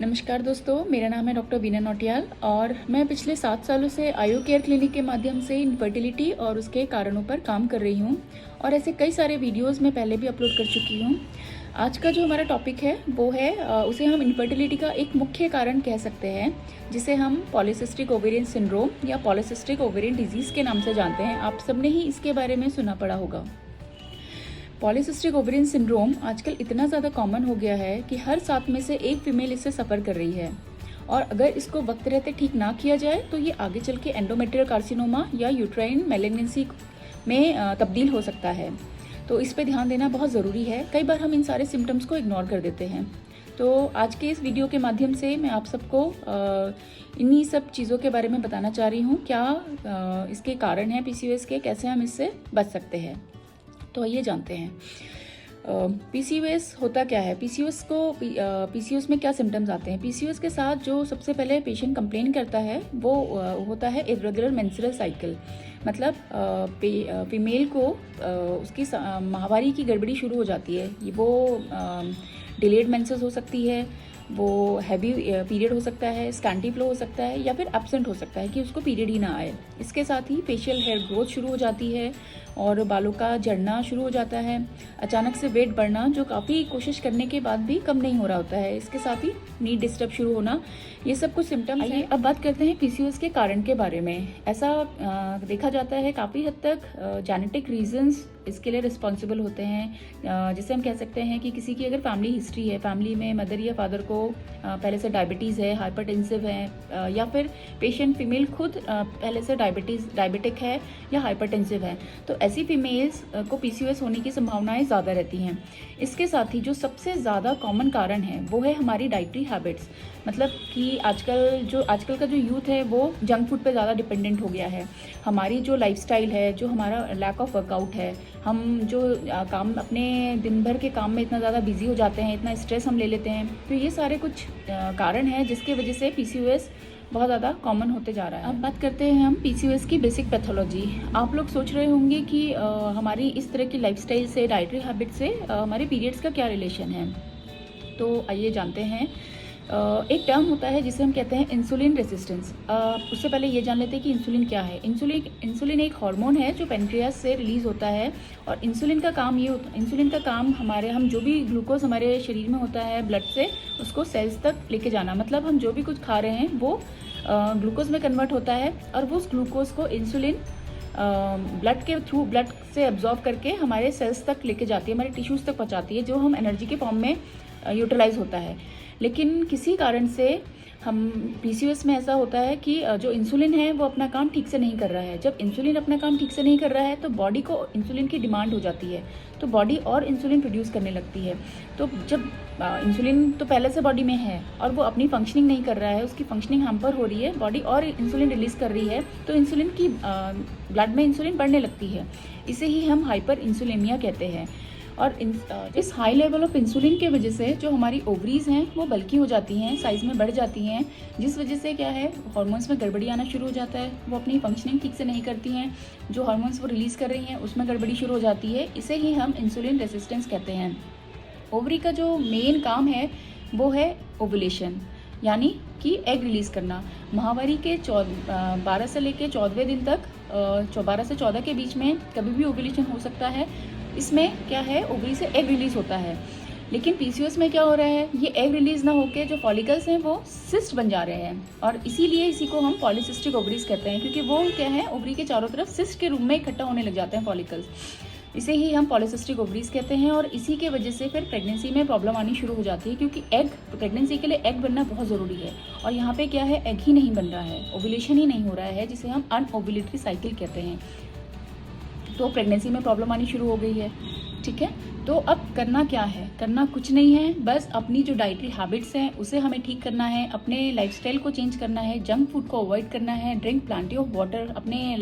नमस्कार दोस्तों, मेरा नाम है डॉक्टर वीना नौटियाल और मैं पिछले 7 सालों से आयु केयर क्लिनिक के माध्यम से इनफर्टिलिटी और उसके कारणों पर काम कर रही हूँ और ऐसे कई सारे वीडियोस मैं पहले भी अपलोड कर चुकी हूँ। आज का जो हमारा टॉपिक है वो है उसे हम इनफर्टिलिटी का एक मुख्य कारण कह सकते हैं, जिसे हम पॉलीसिस्टिक ओवेरियन सिंड्रोम या पॉलीसिस्टिक ओवेरियन डिजीज़ के नाम से जानते हैं। आप सबने ही इसके बारे में सुना पड़ा होगा। पॉलीसिस्टिक ओवेरियन सिंड्रोम आजकल इतना ज़्यादा कॉमन हो गया है कि हर 7 में से एक फीमेल इससे सफ़र कर रही है और अगर इसको वक्त रहते ठीक ना किया जाए तो ये आगे चल के एंडोमेट्रियल कार्सिनोमा या यूट्राइन मैलिग्नेंसी में तब्दील हो सकता है। तो इस पे ध्यान देना बहुत ज़रूरी है। कई बार हम इन सारे सिम्टम्स को इग्नोर कर देते हैं। तो आज के इस वीडियो के माध्यम से मैं आप सबको इन्हीं सब चीज़ों के बारे में बताना चाह रही हूँ। क्या इसके कारण हैं PCOS के, कैसे हम इससे बच सकते हैं। तो आइए जानते हैं PCOS होता क्या है। PCOS में क्या सिम्टम्स आते हैं। PCOS के साथ जो सबसे पहले पेशेंट कंप्लेन करता है वो होता है इर्रेगुलर मेंस्ट्रुअल साइकिल। मतलब फीमेल को उसकी माहवारी की गड़बड़ी शुरू हो जाती है। वो डिलेड मेंसेस हो सकती है, वो हैवी पीरियड हो सकता है, स्कैंटी फ्लो हो सकता है या फिर एब्सेंट हो सकता है कि उसको पीरियड ही ना आए। इसके साथ ही फेशियल हेयर ग्रोथ शुरू हो जाती है और बालों का झड़ना शुरू हो जाता है। अचानक से वेट बढ़ना जो काफ़ी कोशिश करने के बाद भी कम नहीं हो रहा होता है। इसके साथ ही नींद डिस्टर्ब शुरू होना, ये सब कुछ सिम्टम्स हैं। अब बात करते हैं PCOS के कारण के बारे में। ऐसा देखा जाता है काफ़ी हद तक जेनेटिक रीजंस इसके लिए रिस्पॉन्सिबल होते हैं। जिसे हम कह सकते हैं कि किसी की अगर फैमिली हिस्ट्री है, फैमिली में मदर या फादर को पहले से डायबिटीज़ है, हाइपरटेंसिव है, या फिर पेशेंट फीमेल खुद पहले से डायबिटिक है या हाइपरटेंसिव है, तो ऐसी फीमेल्स को PCOS होने की संभावनाएं ज़्यादा रहती हैं। इसके साथ ही जो सबसे ज़्यादा कॉमन कारण है वो है हमारी डाइटरी हैबिट्स। मतलब कि आजकल का जो यूथ है वो जंक फूड पे ज़्यादा डिपेंडेंट हो गया है। हमारी जो लाइफस्टाइल है, जो हमारा लैक ऑफ वर्कआउट है, हम जो काम अपने दिन भर के काम में इतना ज़्यादा बिजी हो जाते हैं, इतना स्ट्रेस हम ले लेते हैं, तो ये सारे कुछ कारण हैं जिसके वजह से PCOS बहुत ज़्यादा कॉमन होते जा रहा है। अब बात करते हैं हम PCOS की बेसिक पैथोलॉजी। आप लोग सोच रहे होंगे कि हमारी इस तरह की लाइफस्टाइल से, डाइटरी हैबिट से हमारे पीरियड्स का क्या रिलेशन है। तो आइए जानते हैं। एक टर्म होता है जिसे हम कहते हैं इंसुलिन रेजिस्टेंस। उससे पहले ये जान लेते हैं कि इंसुलिन क्या है। इंसुलिन एक हार्मोन है जो पेनक्रियास से रिलीज़ होता है और इंसुलिन का काम हम जो भी ग्लूकोज हमारे शरीर में होता है ब्लड से, उसको सेल्स तक लेके जाना। मतलब हम जो भी कुछ खा रहे हैं वो ग्लूकोज में कन्वर्ट होता है और वो उस ग्लूकोज को इंसुलिन ब्लड के थ्रू, ब्लड से एब्जॉर्ब करके हमारे सेल्स तक लेके जाती है, हमारे टिश्यूज़ तक पहुँचाती है, जो हम एनर्जी के फॉर्म में यूटिलाइज होता है। लेकिन किसी कारण से हम PCOS में ऐसा होता है कि जो इंसुलिन है वो अपना काम ठीक से नहीं कर रहा है। जब इंसुलिन अपना काम ठीक से नहीं कर रहा है तो बॉडी को इंसुलिन की डिमांड हो जाती है, तो बॉडी और इंसुलिन प्रोड्यूस करने लगती है। तो जब इंसुलिन तो पहले से बॉडी में है और वो अपनी फंक्शनिंग नहीं कर रहा है, उसकी फंक्शनिंग हैम्पर हो रही है, बॉडी और इंसुलिन रिलीज़ कर रही है, तो इंसुलिन की ब्लड में इंसुलिन बढ़ने लगती है। इसे ही हम हाइपर इंसुलेमिया कहते हैं। और इस हाई लेवल ऑफ इंसुलिन के वजह से जो हमारी ओवरीज हैं वो बल्की हो जाती हैं, साइज़ में बढ़ जाती हैं, जिस वजह से क्या है, हार्मोन्स में गड़बड़ी आना शुरू हो जाता है। वो अपनी फंक्शनिंग ठीक से नहीं करती हैं, जो हार्मोन्स वो रिलीज़ कर रही हैं उसमें गड़बड़ी शुरू हो जाती है। इसे ही हम इंसुलिन रेजिस्टेंस कहते हैं। ओवरी का जो मेन काम है वो है ओवुलेशन, यानी कि एग रिलीज़ करना। माहवारी के 12 से लेकर 14वें दिन तक, 12 से 14 के बीच में कभी भी ओवुलेशन हो सकता है। इसमें क्या है, ओवरी से एग रिलीज़ होता है। लेकिन PCOS में क्या हो रहा है, ये एग रिलीज़ ना होकर जो फॉलिकल्स हैं वो सिस्ट बन जा रहे हैं और इसीलिए इसी को हम पॉलीसिस्टिक ओवरीज कहते हैं, क्योंकि वो क्या है, ओवरी के चारों तरफ सिस्ट के रूप में इकट्ठा होने लग जाते हैं फॉलिकल्स। इसे ही हम पॉलीसिस्टिक ओवरीज कहते हैं और इसी के वजह से फिर प्रेगनेंसी में प्रॉब्लम आनी शुरू हो जाती है, क्योंकि प्रेगनेंसी के लिए एग बनना बहुत ज़रूरी है और यहाँ पे क्या है, एग ही नहीं बन रहा है, ओवुलेशन ही नहीं हो रहा है, जिसे हम अनओवुलेटरी साइकिल कहते हैं। तो प्रेगनेंसी में प्रॉब्लम आनी शुरू हो गई है। ठीक है, तो अब करना क्या है, करना कुछ नहीं है, बस अपनी जो डाइटरी हैबिट्स हैं उसे हमें ठीक करना है, अपने लाइफस्टाइल को चेंज करना है, जंक फूड को अवॉइड करना है, ड्रिंक प्लांटी ऑफ वाटर, अपने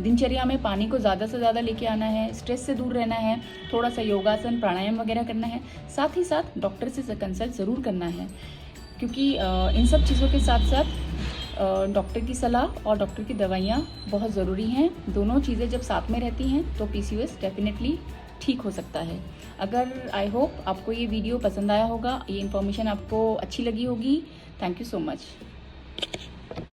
दिनचर्या में पानी को ज़्यादा से ज़्यादा लेके आना है, स्ट्रेस से दूर रहना है, थोड़ा सा योगासन, प्राणायाम वगैरह करना है, साथ ही साथ डॉक्टर से कंसल्ट ज़रूर करना है, क्योंकि इन सब चीज़ों के साथ साथ डॉक्टर की सलाह और डॉक्टर की दवाइयाँ बहुत ज़रूरी हैं। दोनों चीज़ें जब साथ में रहती हैं तो PCOS डेफिनेटली ठीक हो सकता है। अगर आई होप आपको ये वीडियो पसंद आया होगा, ये इन्फॉर्मेशन आपको अच्छी लगी होगी। Thank you so much.